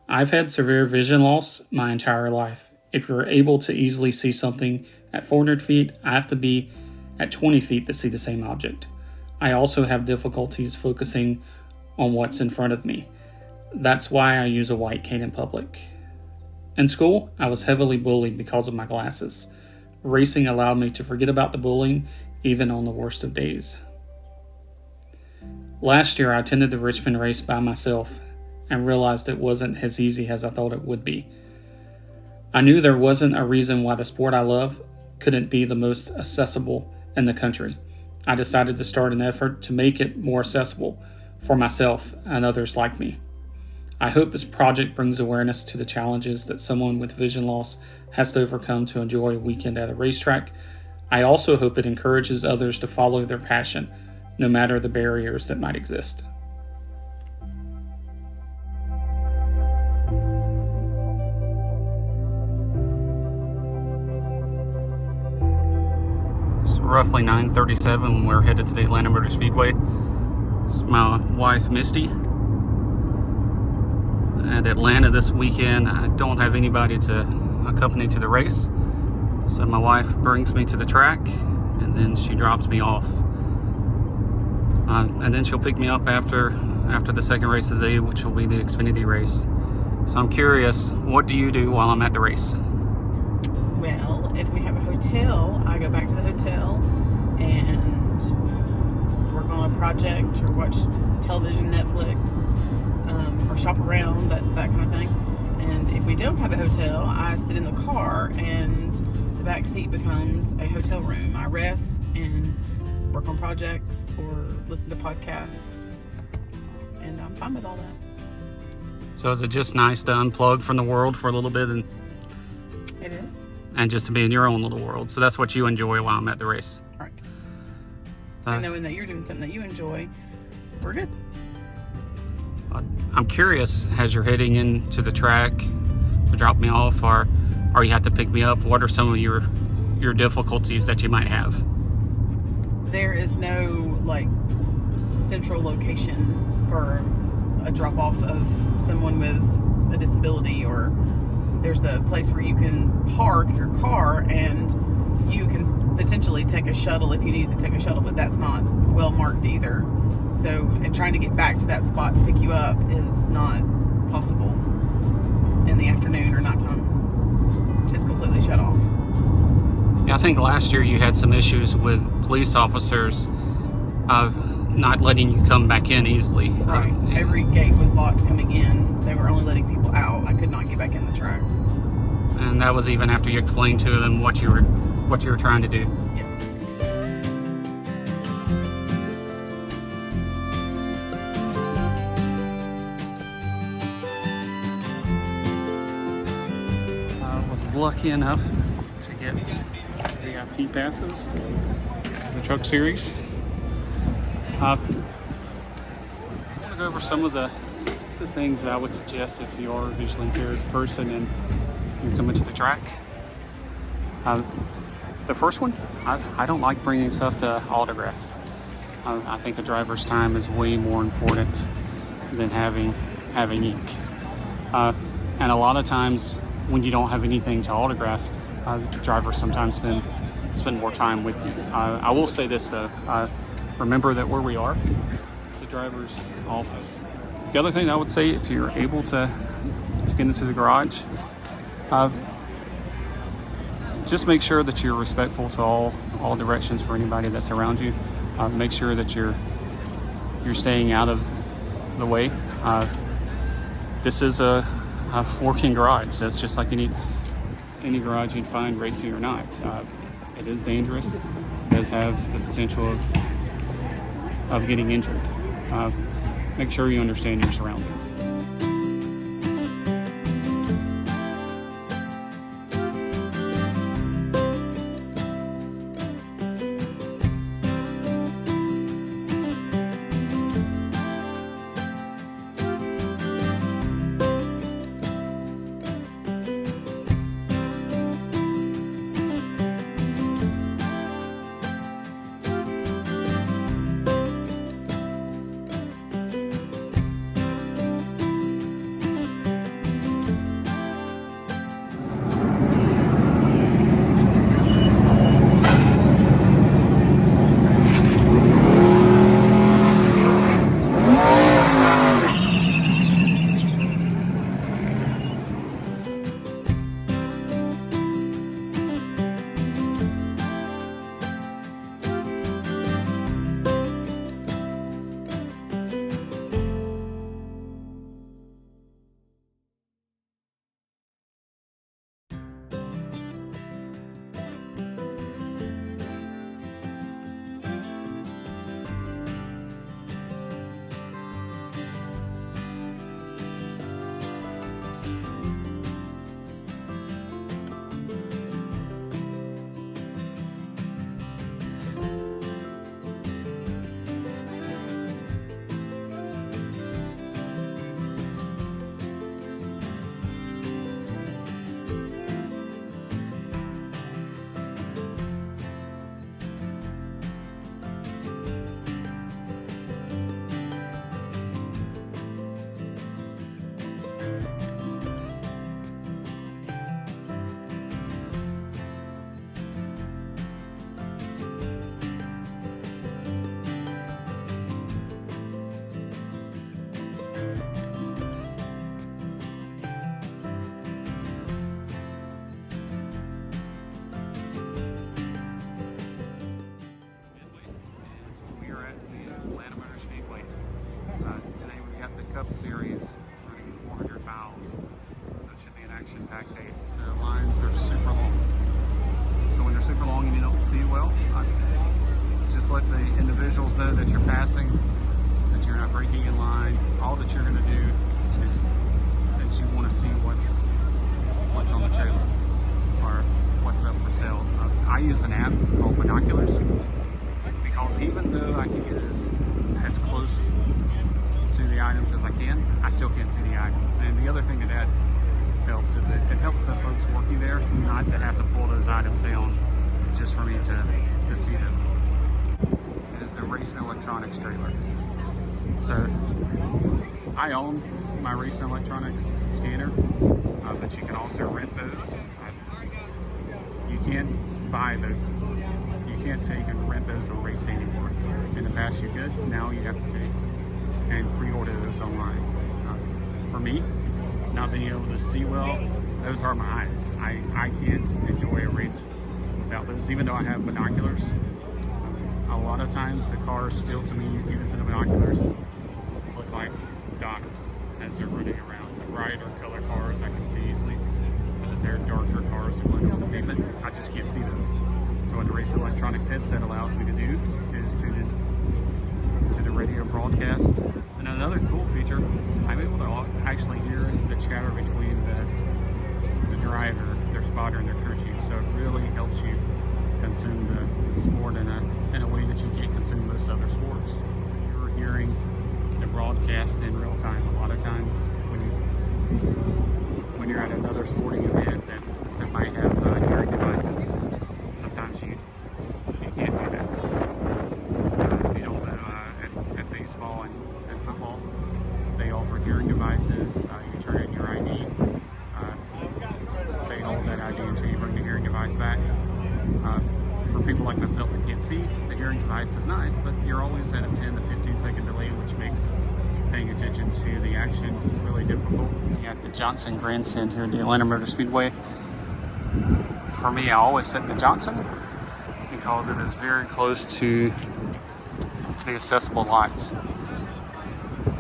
I've had severe vision loss my entire life. If you're able to easily see something at 400 feet, I have to be at 20 feet to see the same object. I also have difficulties focusing on what's in front of me. That's why I use a white cane in public. In school, I was heavily bullied because of my glasses. Racing allowed me to forget about the bullying, even on the worst of days. Last year, I attended the Richmond race by myself and realized it wasn't as easy as I thought it would be. I knew there wasn't a reason why the sport I love couldn't be the most accessible in the country. I decided to start an effort to make it more accessible for myself and others like me. I hope this project brings awareness to the challenges that someone with vision loss has to overcome to enjoy a weekend at a racetrack. I also hope it encourages others to follow their passion, no matter the barriers that might exist. It's roughly 9:37 when we're headed to the Atlanta Motor Speedway. It's my wife, Misty. At Atlanta this weekend, I don't have anybody to accompany to the race, so my wife brings me to the track and then she drops me off, and then she'll pick me up after the second race of the day, which will be the Xfinity race. So I'm curious, what do you do while I'm at the race? Well, if we have a hotel, I go back to the hotel and work on a project or watch television, Netflix, or shop around, that kind of thing. And if we don't have a hotel, I sit in the car and the back seat becomes a hotel room. I rest and work on projects or listen to podcasts, and I'm fine with all that. So is it just nice to unplug from the world for a little bit It is. and just to be in your own little world? So that's what you enjoy while I'm at the race. Right. And knowing that you're doing something that you enjoy, we're good. I'm curious, as you're heading into the track to drop me off, or you have to pick me up, what are some of your difficulties that you might have? There is no central location for a drop off of someone with a disability, or there's a place where you can park your car and you can potentially take a shuttle if you need to take a shuttle, but that's not well marked either. So, and trying to get back to that spot to pick you up is not possible in the afternoon or nighttime. It's completely shut off. Yeah, I think last year you had some issues with police officers not letting you come back in easily. Right. Every gate was locked coming in. They were only letting people out. I could not get back in the track. And that was even after you explained to them what you were trying to do. Yes. I was lucky enough to get VIP passes for the Truck Series. I want to go over some of the things that I would suggest if you are a visually impaired person and you're coming to the track. The first one, I don't like bringing stuff to autograph. I think a driver's time is way more important than having ink. And a lot of times when you don't have anything to autograph, drivers sometimes spend more time with you. I will say this though, remember that where we are, it's the driver's office. The other thing I would say, if you're able to get into the garage, just make sure that you're respectful to all directions for anybody that's around you. Make sure that you're staying out of the way. This is a working garage. That's just like any garage you'd find, racing or not. It is dangerous. It does have the potential of getting injured. Make sure you understand your surroundings. 6. So it should be an action-packed day. The lines are super long. So when they're super long and you don't see well, just let the individuals know that you're passing, that you're not breaking in line. All that you're going to do is you want to see what's on the trailer or what's up for sale. I use an app called Binoculars, because even though I can get as close to the items as I can, I still can't see the items. And the other thing that helps is it helps the folks working there not to have to pull those items down just for me to see them. It is the Racing Electronics trailer. So I own my Racing Electronics scanner, but you can also rent those. You can't buy those. You can't take and rent those on Race anymore. In the past you could, now you have to take and pre-order those online. For me, not being able to see well, those are my eyes. I can't enjoy a race without those, even though I have binoculars. A lot of times the cars still, to me, even through the binoculars, look like dots as they're running around. The brighter color cars I can see easily, but if they're darker cars that run over the pavement, I just can't see those. So what the Race Electronics headset allows me to do is tune in to the radio broadcast. And another cool feature, I'm able to actually hear the chatter between the driver, their spotter, and their crew chief. So it really helps you consume the sport in a way that you can't consume most other sports. You're hearing the broadcast in real time. A lot of times when you're at another sporting event that might have hearing devices, sometimes you can't do that. If you don't know, at baseball and football, they offer hearing devices. You turn in your ID. They hold that ID until you bring the hearing device back. For people like myself that can't see, the hearing device is nice, but you're always at a 10 to 15 second delay, which makes paying attention to the action really difficult. You got the Johnson grandstand here at the Atlanta Motor Speedway. For me, I always set the Johnson because it is very close to the accessible lot.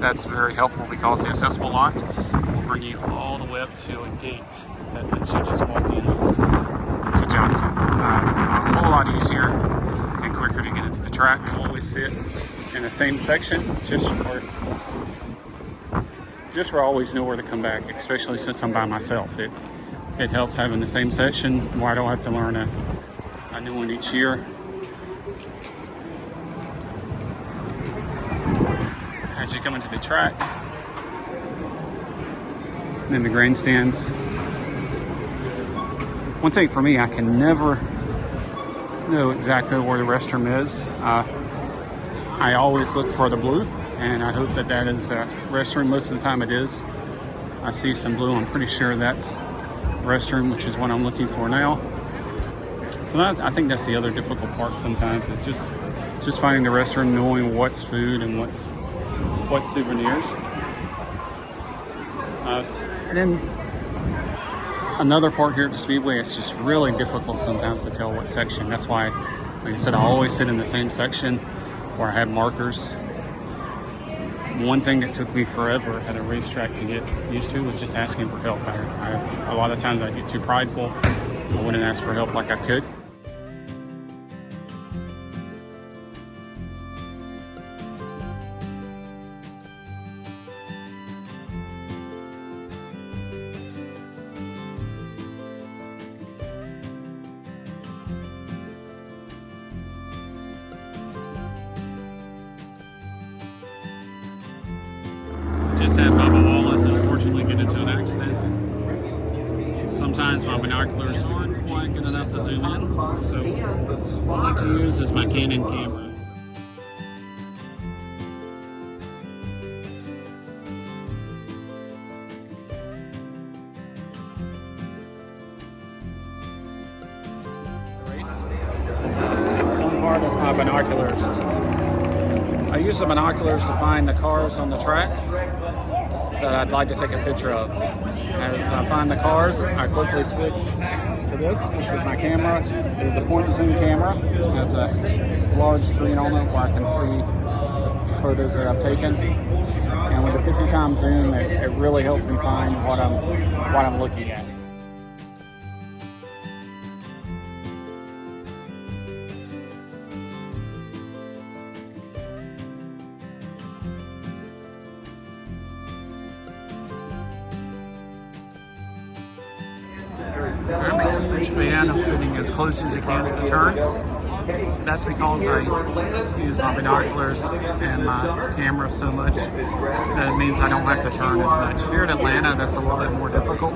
That's very helpful because the accessible lot will bring you all the way up to a gate that lets you just walk in to Johnson. A whole lot easier and quicker to get into the track. I always sit in the same section just where I always know where to come back, especially since I'm by myself. It helps having the same section where I don't have to learn a new one each year. As you come into the track, and then the grandstands. One thing for me, I can never know exactly where the restroom is. I always look for the blue, and I hope that is a restroom. Most of the time it is. I see some blue, I'm pretty sure that's restroom, which is what I'm looking for now. So I think that's the other difficult part sometimes. It's just finding the restroom, knowing what's food and what's souvenirs. And then another part here at the Speedway, it's just really difficult sometimes to tell what section. That's why, like I said, I always sit in the same section where I have markers. One thing that took me forever at a racetrack to get used to was just asking for help. A lot of times I get too prideful. I wouldn't ask for help like I could. Just had Bubba Wallace unfortunately get into an accident. Sometimes my binoculars aren't quite good enough to zoom in, so what I like to use is my Canon camera. One part is my binoculars. I use the binoculars to find the cars on the track that I'd like to take a picture of. As I find the cars, I quickly switch to this, which is my camera. It is a point and zoom camera. It has a large screen on it where I can see the photos that I've taken. And with the 50 times zoom, it really helps me find what I'm looking at. I'm a huge fan of sitting as close as you can to the turns. That's because I use my binoculars and my camera so much that it means I don't have to turn as much. Here in Atlanta, that's a little bit more difficult.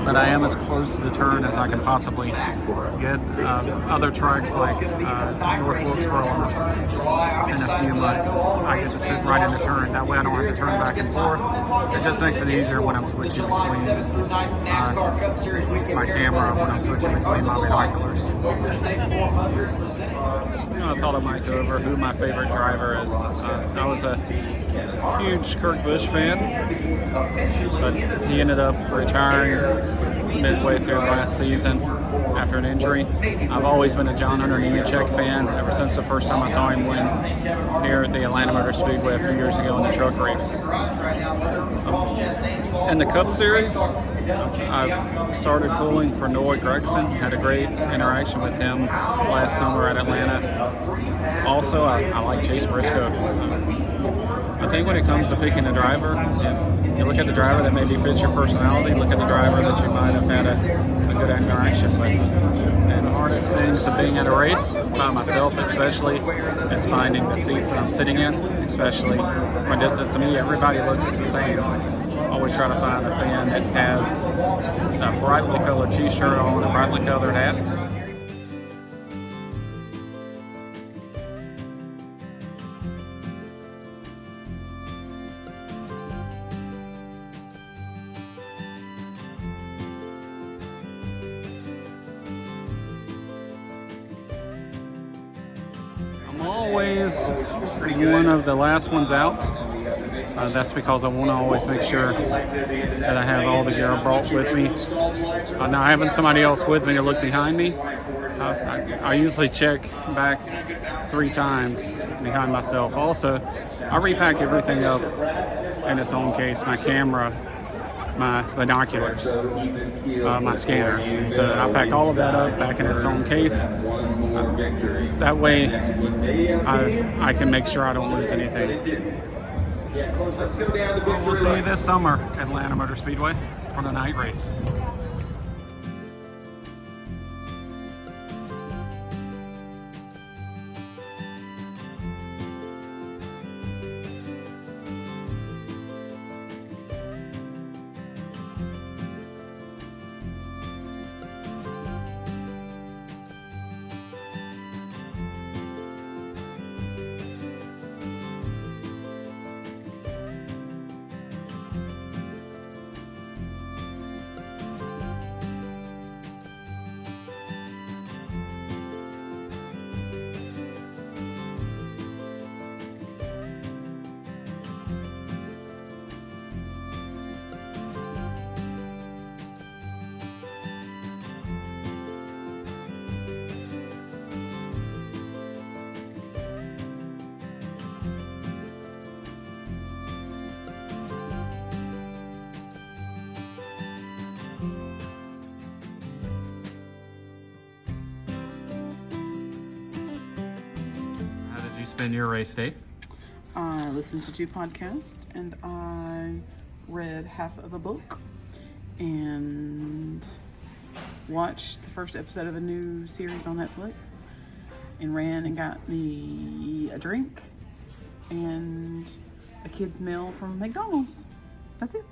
But I am as close to the turn as I can possibly get. Other tracks like North Wilkesboro in a few months, I get to sit right in the turn. That way I don't have to turn back and forth. It just makes it easier when I'm switching between my camera, when I'm switching between my binoculars. I thought I might go over who my favorite driver is. I was a huge Kurt Busch fan, but he ended up retiring midway through last season after an injury. I've always been a John Hunter Nemechek fan ever since the first time I saw him win here at the Atlanta Motor Speedway a few years ago in the truck race. In the Cup Series, I've started pulling for Noah Gragson. Had a great interaction with him last summer at Atlanta. Also, I like Chase Briscoe. I think when it comes to picking a driver, you look at the driver that maybe fits your personality, look at the driver that you might have had a good interaction with. And the hardest things of being at a race, by myself especially, is finding the seats that I'm sitting in, especially from distance to me. Everybody looks the same. Always try to find a fan that has a brightly colored t-shirt on, a brightly colored hat. I'm always one of the last ones out. That's because I want to always make sure that I have all the gear brought with me. Now, having somebody else with me to look behind me, I usually check back 3 times behind myself. Also, I repack everything up in its own case, my camera, my binoculars, my scanner. So I pack all of that up back in its own case. That way I can make sure I don't lose anything. We'll see you this summer at Atlanta Motor Speedway for the night race. Spend your race day? I listened to 2 podcasts and I read half of a book and watched the first episode of a new series on Netflix and ran and got me a drink and a kid's meal from McDonald's. That's it.